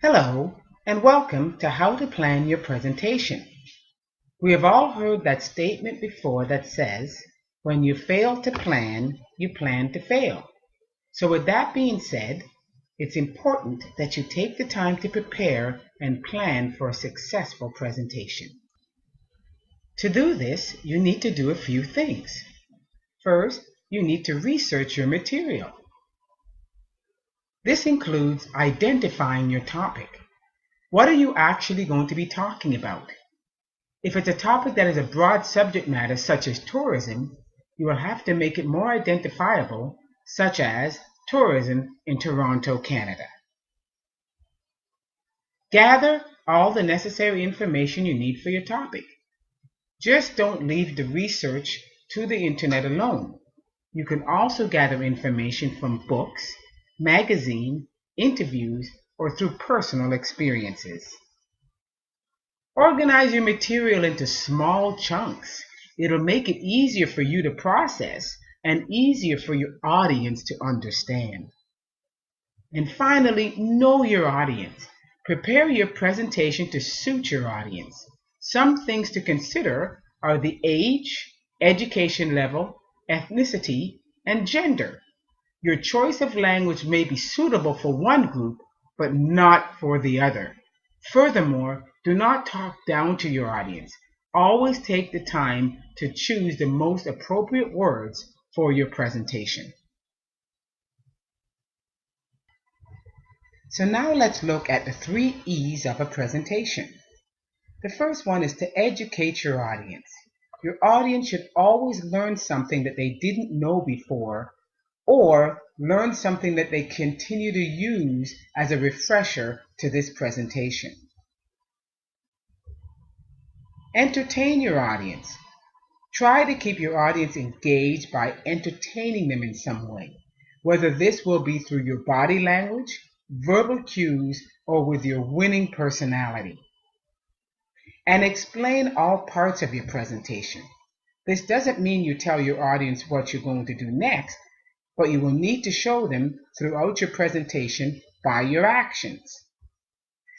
Hello, and welcome to How to Plan Your Presentation. We have all heard that statement before that says, when you fail to plan, you plan to fail. So with that being said, it's important that you take the time to prepare and plan for a successful presentation. To do this, you need to do a few things. First, you need to research your material. This includes identifying your topic. What are you actually going to be talking about? If it's a topic that is a broad subject matter such as tourism, you will have to make it more identifiable, such as tourism in Toronto, Canada. Gather all the necessary information you need for your topic. Just don't leave the research to the internet alone. You can also gather information from books, magazines, interviews, or through personal experiences. Organize your material into small chunks. It'll make it easier for you to process and easier for your audience to understand. And finally, know your audience. Prepare your presentation to suit your audience. Some things to consider are the age, education level, ethnicity, and gender. Your choice of language may be suitable for one group, but not for the other. Furthermore, do not talk down to your audience. Always take the time to choose the most appropriate words for your presentation. So now let's look at the 3 E's of a presentation. The first one is to educate your audience. Your audience should always learn something that they didn't know before, or learn something that they continue to use as a refresher to this presentation. Entertain your audience. Try to keep your audience engaged by entertaining them in some way, whether this will be through your body language, verbal cues, or with your winning personality. And explain all parts of your presentation. This doesn't mean you tell your audience what you're going to do next, but you will need to show them throughout your presentation by your actions.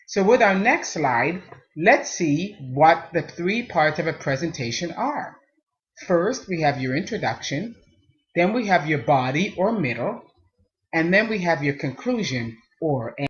So with our next slide, let's see what the 3 parts of a presentation are. First, we have your introduction, then we have your body or middle, and then we have your conclusion or end.